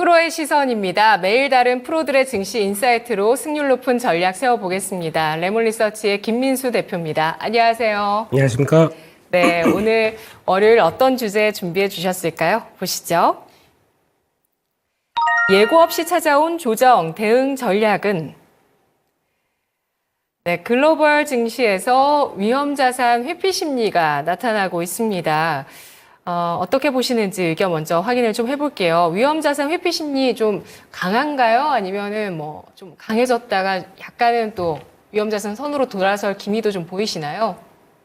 프로의 시선입니다. 매일 다른 프로들의 증시 인사이트로 승률 높은 전략 세워보겠습니다. 레몬리서치의 김민수 대표입니다. 안녕하세요. 안녕하십니까. 네, 오늘 월요일 어떤 주제 준비해 주셨을까요? 보시죠. 예고 없이 찾아온 조정, 대응 전략은 네, 글로벌 증시에서 위험자산 회피 심리가 나타나고 있습니다. 어떻게 보시는지 의견 먼저 확인을 좀 해볼게요. 위험자산 회피 심리 좀 강한가요? 아니면은 뭐 좀 강해졌다가 약간은 또 위험자산 선으로 돌아설 기미도 좀 보이시나요?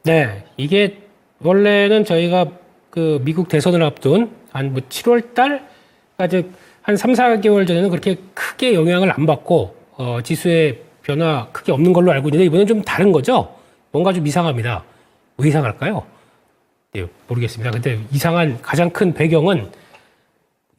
네, 이게 원래는 저희가 그 미국 대선을 앞둔 한 뭐 7월 달까지 한 3, 4개월 전에는 그렇게 크게 영향을 안 받고 지수의 변화 크게 없는 걸로 알고 있는데 이번엔 좀 다른 거죠? 뭔가 좀 이상합니다. 왜 이상할까요? 네, 모르겠습니다. 근데 이상한 가장 큰 배경은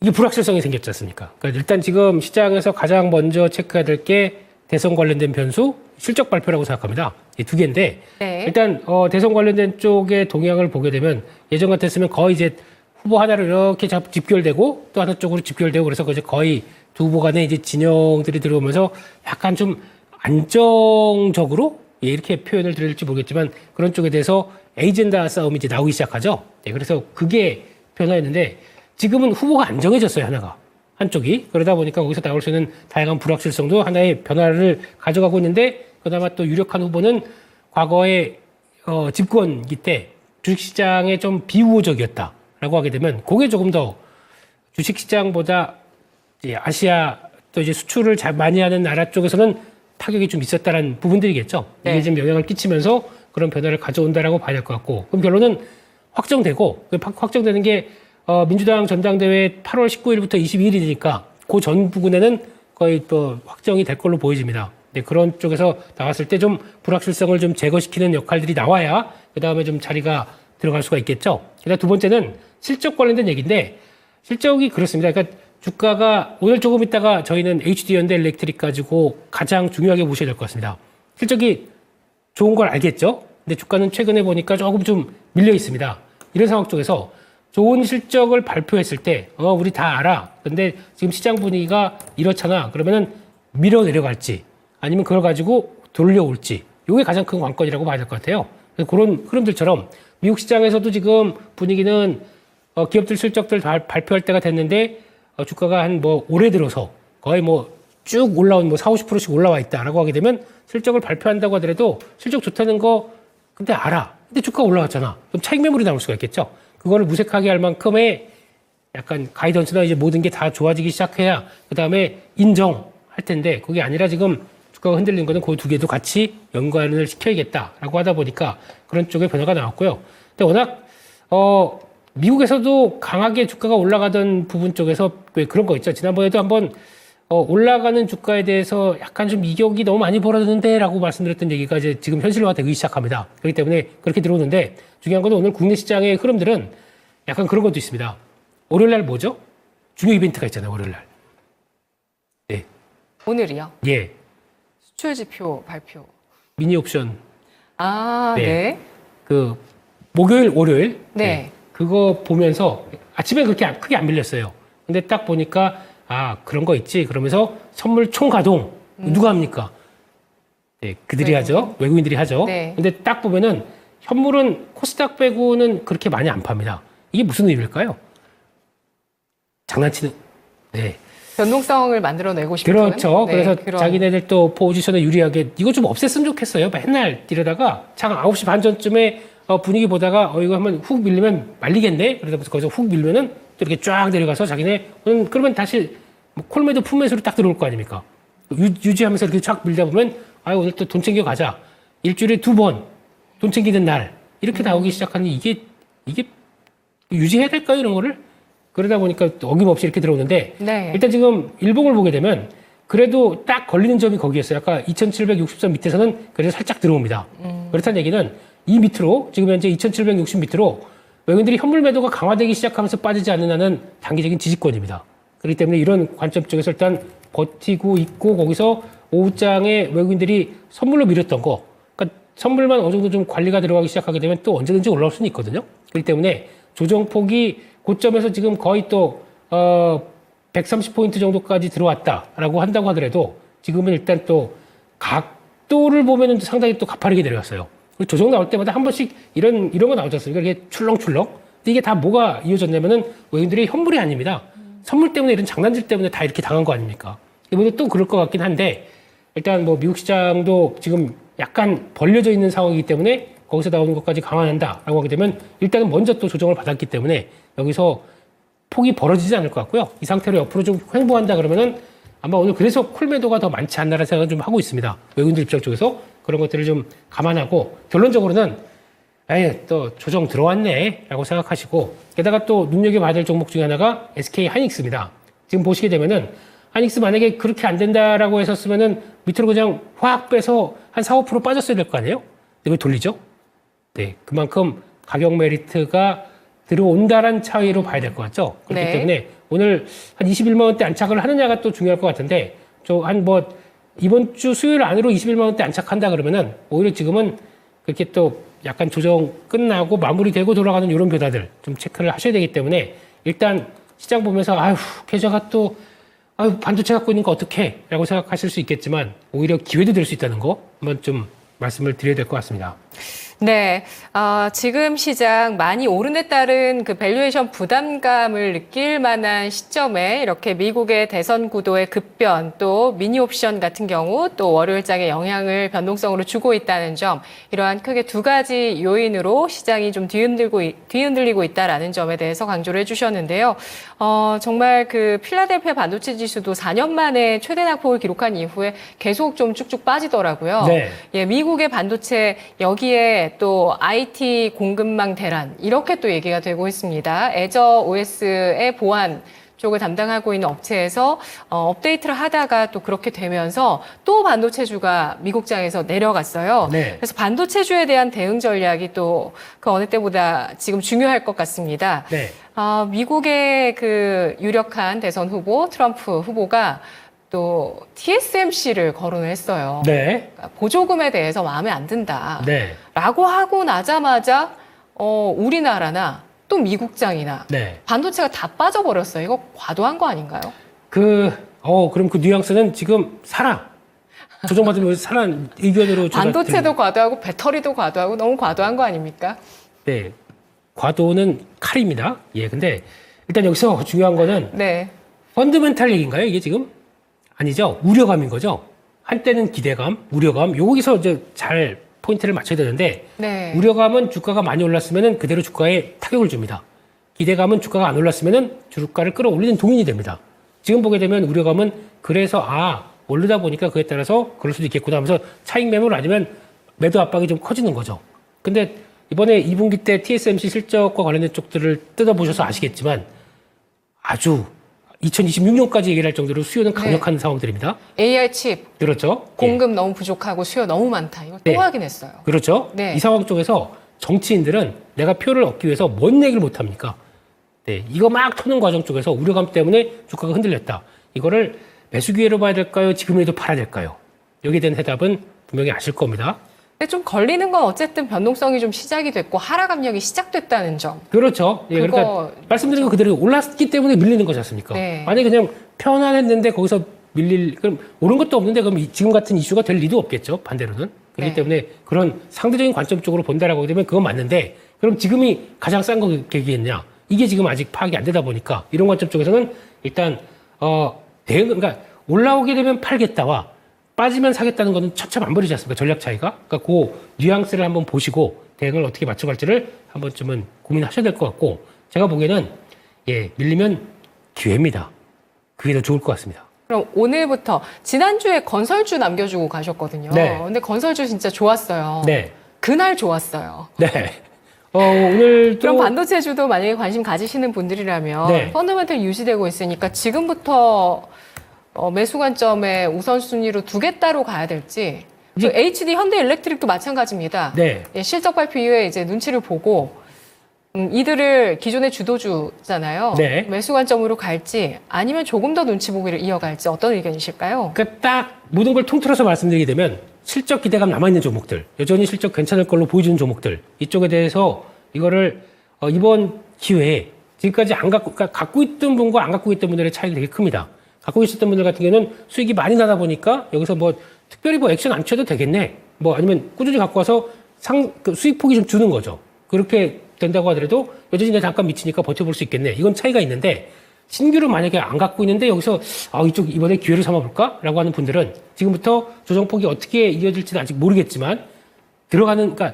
이게 불확실성이 생겼지 않습니까? 그러니까 일단 지금 시장에서 가장 먼저 체크해야 될 게 대선 관련된 변수, 실적 발표라고 생각합니다. 이 두 개인데 네. 일단 대선 관련된 쪽의 동향을 보게 되면 예전 같았으면 거의 이제 후보 하나를 이렇게 집결되고 또 하나 쪽으로 집결되고 그래서 이제 거의 두 후보 간에 이제 진영들이 들어오면서 약간 좀 안정적으로 이렇게 표현을 드릴지 모르겠지만 그런 쪽에 대해서 에이젠다 싸움이 이제 나오기 시작하죠. 네, 그래서 그게 변화했는데 지금은 후보가 안정해졌어요, 하나가. 한쪽이. 그러다 보니까 거기서 나올 수 있는 다양한 불확실성도 하나의 변화를 가져가고 있는데 그나마 또 유력한 후보는 과거에 집권기 때 주식시장에 좀 비우호적이었다라고 하게 되면 그게 조금 더 주식시장보다 이제 아시아 또 이제 수출을 많이 하는 나라 쪽에서는 타격이 좀 있었다는 부분들이겠죠. 네. 이게 좀 영향을 끼치면서 그런 변화를 가져온다라고 봐야 될 것 같고 그럼 결론은 확정되고 확정되는 게 민주당 전당대회 8월 19일부터 22일이니까 그 전 부분에는 거의 또 확정이 될 걸로 보여집니다. 네, 그런 쪽에서 나왔을 때 좀 불확실성을 좀 제거시키는 역할들이 나와야 그 다음에 좀 자리가 들어갈 수가 있겠죠. 그다음 두 번째는 실적 관련된 얘기인데 실적이 그렇습니다. 그러니까 주가가 오늘 조금 있다가 저희는 HD현대 일렉트릭 가지고 가장 중요하게 보셔야 될 것 같습니다. 실적이 좋은 걸 알겠죠? 근데 주가는 최근에 보니까 조금 좀 밀려 있습니다. 이런 상황 쪽에서 좋은 실적을 발표했을 때, 우리 다 알아. 근데 지금 시장 분위기가 이렇잖아. 그러면은 밀어 내려갈지 아니면 그걸 가지고 돌려올지. 이게 가장 큰 관건이라고 봐야 될 것 같아요. 그런 흐름들처럼 미국 시장에서도 지금 분위기는 기업들 실적들 발표할 때가 됐는데 주가가 한 뭐 올해 들어서 거의 뭐 쭉 올라온 뭐 40, 50%씩 올라와 있다라고 하게 되면 실적을 발표한다고 하더라도 실적 좋다는 거 근데 알아. 근데 주가가 올라갔잖아. 그럼 차익 매물이 나올 수가 있겠죠. 그거를 무색하게 할 만큼의 약간 가이던스나 이제 모든 게 다 좋아지기 시작해야 그 다음에 인정할 텐데 그게 아니라 지금 주가가 흔들리는 거는 그 두 개도 같이 연관을 시켜야겠다라고 하다 보니까 그런 쪽의 변화가 나왔고요. 근데 워낙 미국에서도 강하게 주가가 올라가던 부분 쪽에서 왜 그런 거 있죠. 지난번에도 한번 올라가는 주가에 대해서 약간 좀 이격이 너무 많이 벌어졌는데 라고 말씀드렸던 얘기가 이제 지금 현실화되기 시작합니다. 그렇기 때문에 그렇게 들어오는데 중요한 건 오늘 국내 시장의 흐름들은 약간 그런 것도 있습니다. 월요일날 뭐죠? 중요 이벤트가 있잖아요. 월요일날. 네. 오늘이요? 예. 수출 지표 발표. 미니 옵션. 아, 네. 네. 그 목요일, 월요일. 네. 그거 보면서 아침에 그렇게 크게 안 밀렸어요. 근데 딱 보니까 그런 거 있지. 그러면서 선물 총가동. 누가 합니까? 네, 그들이 하죠. 외국인들이 하죠. 네. 근데 딱 보면은 현물은 코스닥 빼고는 그렇게 많이 안 팝니다. 이게 무슨 의미일까요? 장난치는. 네. 변동성을 만들어내고 싶은. 그렇죠. 네, 그래서 그런. 자기네들 또 포지션에 유리하게 이거 좀 없앴으면 좋겠어요. 맨날 이러다가 장 9시 반 전쯤에 분위기 보다가 이거 한번 훅 밀리면 말리겠네. 그러다 보면서 거기서 훅 밀면은 또 이렇게 쫙 내려가서 자기네 그러면 다시 뭐 콜매도 품매수로 딱 들어올 거 아닙니까? 유지하면서 이렇게 쫙 밀다 보면 오늘 또 돈 챙겨 가자. 일주일에 2번 돈 챙기는 날 이렇게 나오기 시작하는 이게 유지해야 될까요? 이런 거를? 그러다 보니까 어김없이 이렇게 들어오는데 네. 일단 지금 일봉을 보게 되면 그래도 딱 걸리는 점이 거기였어요. 아까 2760선 밑에서는 그래도 살짝 들어옵니다. 그렇다는 얘기는 이 밑으로 지금 현재 2760 밑으로 외국인들이 현물 매도가 강화되기 시작하면서 빠지지 않는 한은 단기적인 지지권입니다. 그렇기 때문에 이런 관점 쪽에서 일단 버티고 있고 거기서 오후장에 외국인들이 선물로 밀었던 거 그러니까 선물만 어느 정도 좀 관리가 들어가기 시작하게 되면 또 언제든지 올라올 수는 있거든요. 그렇기 때문에 조정폭이 고점에서 지금 거의 또 130포인트 정도까지 들어왔다라고 한다고 하더라도 지금은 일단 또 각도를 보면은 상당히 또 가파르게 내려왔어요. 그리고 조정 나올 때마다 한 번씩 이런 거 나오지 않습니까? 이게 출렁출렁. 근데 이게 다 뭐가 이어졌냐면은 외국인들의 현물이 아닙니다. 선물 때문에 이런 장난질 때문에 다 이렇게 당한 거 아닙니까? 이번에 또 그럴 것 같긴 한데 일단 뭐 미국 시장도 지금 약간 벌려져 있는 상황이기 때문에 거기서 나오는 것까지 감안한다라고 하게 되면 일단은 먼저 또 조정을 받았기 때문에 여기서 폭이 벌어지지 않을 것 같고요. 이 상태로 옆으로 좀 횡보한다 그러면은 아마 오늘 그래서 콜매도가 더 많지 않나라는 생각을 좀 하고 있습니다. 외국인들 입장 쪽에서 그런 것들을 좀 감안하고 결론적으로는 에이, 또 조정 들어왔네 라고 생각하시고 게다가 또 눈여겨봐야 될 종목 중에 하나가 SK 하이닉스입니다. 지금 보시게 되면은 하이닉스 만약에 그렇게 안 된다라고 했었으면은 밑으로 그냥 확 빼서 한 4, 5% 빠졌어야 될 거 아니에요? 근데 왜 돌리죠? 네, 그만큼 가격 메리트가 들어온다란 차이로 봐야 될 것 같죠? 그렇기 네. 때문에 오늘 한 21만 원대 안착을 하느냐가 또 중요할 것 같은데 이번 주 수요일 안으로 21만 원대 안착한다 그러면은 오히려 지금은 그렇게 또 약간 조정 끝나고 마무리되고 돌아가는 이런 변화들 좀 체크를 하셔야 되기 때문에 일단 시장 보면서 계좌가 또 반도체 갖고 있는 거 어떡해? 라고 생각하실 수 있겠지만 오히려 기회도 될 수 있다는 거 한번 좀 말씀을 드려야 될 것 같습니다. 네, 지금 시장 많이 오른에 따른 그 밸류에이션 부담감을 느낄 만한 시점에 이렇게 미국의 대선 구도의 급변 또 미니 옵션 같은 경우 또 월요일장에 영향을 변동성으로 주고 있다는 점 이러한 크게 두 가지 요인으로 시장이 좀 뒤흔들리고 있다라는 점에 대해서 강조를 해주셨는데요. 정말 그 필라델피아 반도체 지수도 4년 만에 최대 낙폭을 기록한 이후에 계속 좀 쭉쭉 빠지더라고요. 네. 예, 미국의 반도체 여기에 또 IT 공급망 대란 이렇게 또 얘기가 되고 있습니다. 애저 OS의 보안 쪽을 담당하고 있는 업체에서 업데이트를 하다가 또 그렇게 되면서 또 반도체주가 미국장에서 내려갔어요. 네. 그래서 반도체주에 대한 대응 전략이 또 그 어느 때보다 지금 중요할 것 같습니다. 네. 미국의 그 유력한 대선 후보 트럼프 후보가 또 TSMC를 거론을 했어요. 네. 그러니까 보조금에 대해서 마음에 안 든다. 네. 라고 하고 나자마자 우리나라나 또 미국장이나 네. 반도체가 다 빠져버렸어요. 이거 과도한 거 아닌가요? 그럼 그 뉘앙스는 지금 조정받으면 사라 의견으로 반도체도 과도하고 배터리도 과도하고 너무 과도한 거 아닙니까? 네. 과도는 칼입니다. 예. 근데 일단 여기서 중요한 거는 네. 펀드멘탈 얘기인가요? 이게 지금? 아니죠. 우려감인 거죠. 한때는 기대감, 우려감. 여기서 이제 잘 포인트를 맞춰야 되는데 네. 우려감은 주가가 많이 올랐으면 그대로 주가에 타격을 줍니다. 기대감은 주가가 안 올랐으면 주가를 끌어올리는 동인이 됩니다. 지금 보게 되면 우려감은 그래서 오르다 보니까 그에 따라서 그럴 수도 있겠구나 하면서 차익 매물 아니면 매도 압박이 좀 커지는 거죠. 근데 이번에 2분기 때 TSMC 실적과 관련된 쪽들을 뜯어보셔서 아시겠지만 아주 2026년까지 얘기를 할 정도로 수요는 강력한 상황들입니다. AR 칩 그렇죠. 공급 너무 부족하고 수요 너무 많다. 이거 또 네. 확인했어요. 그렇죠. 네. 이 상황 쪽에서 정치인들은 내가 표를 얻기 위해서 뭔 얘기를 못 합니까? 네, 이거 막 터는 과정 쪽에서 우려감 때문에 주가가 흔들렸다. 이거를 매수 기회로 봐야 될까요? 지금이라도 팔아야 될까요? 여기에 대한 해답은 분명히 아실 겁니다. 근데 좀 걸리는 건 어쨌든 변동성이 좀 시작이 됐고 하락 압력이 시작됐다는 점. 그렇죠. 예, 그러니까 말씀드린 거 그대로 올랐기 때문에 밀리는 거지 않습니까? 네. 만약에 그냥 편안했는데 거기서 그럼 오른 것도 없는데 그럼 지금 같은 이슈가 될 리도 없겠죠. 반대로는. 그렇기 네. 때문에 그런 상대적인 관점 쪽으로 본다라고 되면 그건 맞는데 그럼 지금이 가장 싼 거겠냐? 이게 지금 아직 파악이 안 되다 보니까 이런 관점 쪽에서는 일단 그러니까 올라오게 되면 팔겠다와 빠지면 사겠다는 거는 처참안버리지 않습니까? 전략 차이가. 그러니까 그 뉘앙스를 한번 보시고 대응을 어떻게 맞춰갈지를 한 번쯤은 고민하셔야 될 것 같고 제가 보기에는 밀리면 기회입니다. 그게 더 좋을 것 같습니다. 그럼 오늘부터 지난주에 건설주 남겨주고 가셨거든요. 네. 근데 건설주 진짜 좋았어요. 네. 그날 좋았어요. 네. 오늘 그럼 또 반도체주도 만약에 관심 가지시는 분들이라면 네. 펀더멘털 유지되고 있으니까 지금부터 매수 관점에 우선순위로 두겠다로 가야 될지 그 HD 현대일렉트릭도 마찬가지입니다. 네. 예, 실적 발표 이후에 이제 눈치를 보고 이들을 기존의 주도주잖아요. 네. 매수 관점으로 갈지 아니면 조금 더 눈치 보기를 이어갈지 어떤 의견이실까요? 그러니까 딱 모든 걸 통틀어서 말씀드리게 되면 실적 기대감 남아있는 종목들, 여전히 실적 괜찮을 걸로 보여주는 종목들 이쪽에 대해서 이거를 이번 기회에 지금까지 안 갖고, 그러니까 갖고 있던 분과 안 갖고 있던 분들의 차이가 되게 큽니다. 갖고 있었던 분들 같은 경우는 수익이 많이 나다 보니까 여기서 뭐 특별히 뭐 액션 안 취해도 되겠네. 뭐 아니면 꾸준히 갖고 와서 그 수익 폭이 좀 주는 거죠. 그렇게 된다고 하더라도 여전히 내가 잠깐 미치니까 버텨볼 수 있겠네. 이건 차이가 있는데 신규로 만약에 안 갖고 있는데 여기서 이쪽 이번에 기회를 삼아볼까? 라고 하는 분들은 지금부터 조정폭이 어떻게 이어질지는 아직 모르겠지만 그러니까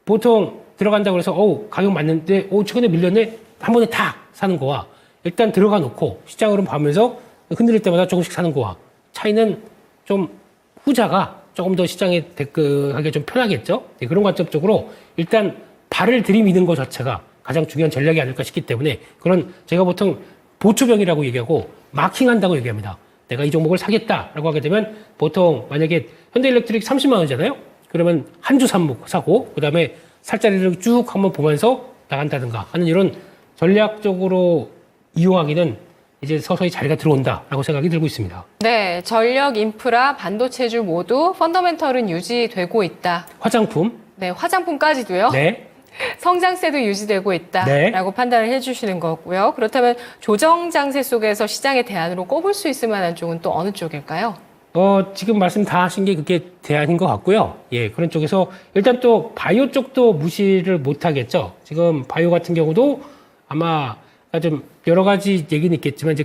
보통 들어간다고 해서 가격 맞는데 최근에 밀렸네? 한 번에 탁 사는 거와 일단 들어가 놓고 시장으로 봐면서 흔들릴 때마다 조금씩 사는 거와 차이는 좀 후자가 조금 더 시장에 하기 좀 편하겠죠? 네, 그런 관점적으로 일단 발을 들이미는 것 자체가 가장 중요한 전략이 아닐까 싶기 때문에 그런 제가 보통 보초병이라고 얘기하고 마킹한다고 얘기합니다. 내가 이 종목을 사겠다라고 하게 되면 보통 만약에 현대일렉트릭 30만 원이잖아요? 그러면 한 주 사고 그다음에 살짜리를 쭉 한번 보면서 나간다든가 하는 이런 전략적으로 이용하기는 이제 서서히 자리가 들어온다라고 생각이 들고 있습니다. 네, 전력, 인프라, 반도체주 모두 펀더멘털은 유지되고 있다. 화장품. 네, 화장품까지도요. 네. 성장세도 유지되고 있다라고 네. 판단을 해주시는 거고요. 그렇다면 조정 장세 속에서 시장의 대안으로 꼽을 수 있을 만한 쪽은 또 어느 쪽일까요? 지금 말씀 다 하신 게 그게 대안인 것 같고요. 예, 그런 쪽에서 일단 또 바이오 쪽도 무시를 못 하겠죠. 지금 바이오 같은 경우도 아마 좀 여러 가지 얘기는 있겠지만 이제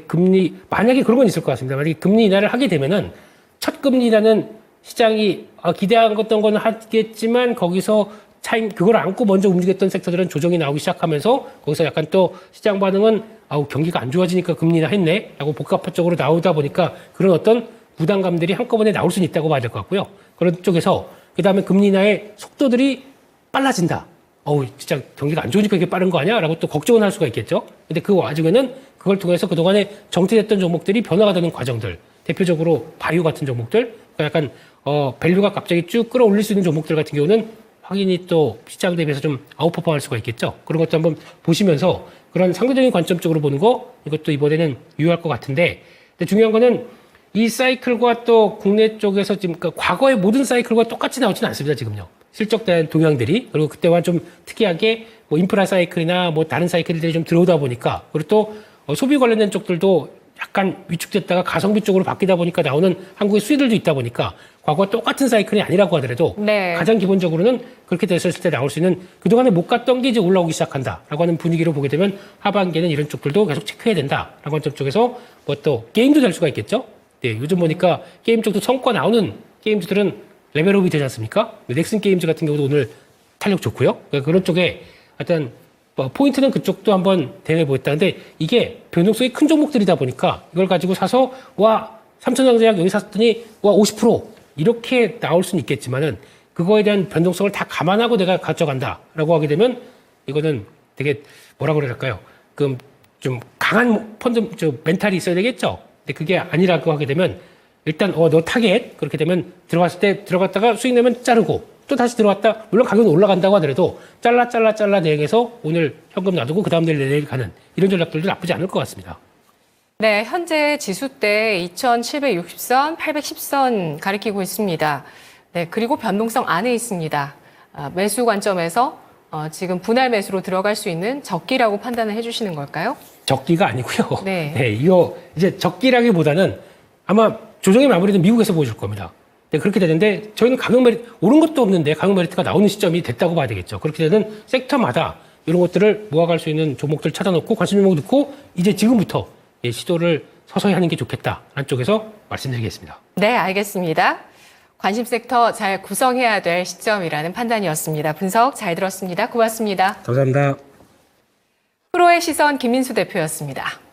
만약에 그런 건 있을 것 같습니다. 만약에 금리 인하를 하게 되면은 첫 금리 인하는 시장이 기대한 건 하겠지만 거기서 그걸 안고 먼저 움직였던 섹터들은 조정이 나오기 시작하면서 거기서 약간 또 시장 반응은 경기가 안 좋아지니까 금리 인하 했네 라고 복합적으로 나오다 보니까 그런 어떤 부담감들이 한꺼번에 나올 수는 있다고 봐야 될 것 같고요. 그런 쪽에서 그다음에 금리 인하의 속도들이 빨라진다. 진짜 경기가 안 좋으니까 이게 빠른 거 아니야? 라고 또 걱정은 할 수가 있겠죠. 근데 그 와중에는 그걸 통해서 그동안에 정체됐던 종목들이 변화가 되는 과정들, 대표적으로 바이오 같은 종목들, 그러니까 약간 밸류가 갑자기 쭉 끌어올릴 수 있는 종목들 같은 경우는 확인이 또 시장 대비해서 좀 아웃퍼폼할 수가 있겠죠. 그런 것도 한번 보시면서 그런 상대적인 관점적으로 보는 거 이것도 이번에는 유효할 것 같은데, 근데 중요한 거는 이 사이클과 또 국내 쪽에서 지금 그러니까 과거의 모든 사이클과 똑같이 나오지는 않습니다. 지금요. 실적된 동향들이 그리고 그때와 좀 특이하게 뭐 인프라 사이클이나 뭐 다른 사이클들이 좀 들어오다 보니까 그리고 또 소비 관련된 쪽들도 약간 위축됐다가 가성비 쪽으로 바뀌다 보니까 나오는 한국의 수혜들도 있다 보니까 과거와 똑같은 사이클이 아니라고 하더라도 네. 가장 기본적으로는 그렇게 됐을 때 나올 수 있는 그동안에 못 갔던 게 이제 올라오기 시작한다라고 하는 분위기로 보게 되면 하반기에는 이런 쪽들도 계속 체크해야 된다라고 하는 점 쪽에서 뭐 또 게임도 될 수가 있겠죠. 네, 요즘 보니까 게임 쪽도 성과 나오는 게임즈들은 레벨업이 되지 않습니까? 넥슨 게임즈 같은 경우도 오늘 탄력 좋고요. 그러니까 그런 쪽에 하여튼 포인트는 그쪽도 한번 대응해 보겠다는데 이게 변동성이 큰 종목들이다 보니까 이걸 가지고 사서 삼천전자약 여기 샀더니 50% 이렇게 나올 수는 있겠지만은 그거에 대한 변동성을 다 감안하고 내가 가져간다라고 하게 되면 이거는 되게 뭐라 그럴까요? 그럼 좀 강한 멘탈이 있어야 되겠죠. 근데 그게 아니라고 하게 되면 일단 너 타겟 그렇게 되면 들어갔을 때 들어갔다가 수익 내면 자르고 또 다시 들어갔다 물론 가격은 올라간다고 하더라도 잘라 대응해서 오늘 현금 놔두고 그 다음 내일 가는 이런 전략들도 나쁘지 않을 것 같습니다. 네, 현재 지수대 2760선, 810선 가리키고 있습니다. 네, 그리고 변동성 안에 있습니다. 매수 관점에서 지금 분할 매수로 들어갈 수 있는 적기라고 판단을 해주시는 걸까요? 적기가 아니고요. 네. 이거 이제 적기라기보다는 아마 조정의 마무리는 미국에서 보여줄 겁니다. 네, 그렇게 되는데 저희는 가격 메리트 오른 것도 없는데 가격 메리트가 나오는 시점이 됐다고 봐야 되겠죠. 그렇게 되는 섹터마다 이런 것들을 모아갈 수 있는 종목들 찾아놓고 관심 종목 넣고 이제 지금부터 시도를 서서히 하는 게 좋겠다라는 쪽에서 말씀드리겠습니다. 네, 알겠습니다. 관심 섹터 잘 구성해야 될 시점이라는 판단이었습니다. 분석 잘 들었습니다. 고맙습니다. 감사합니다. 프로의 시선 김민수 대표였습니다.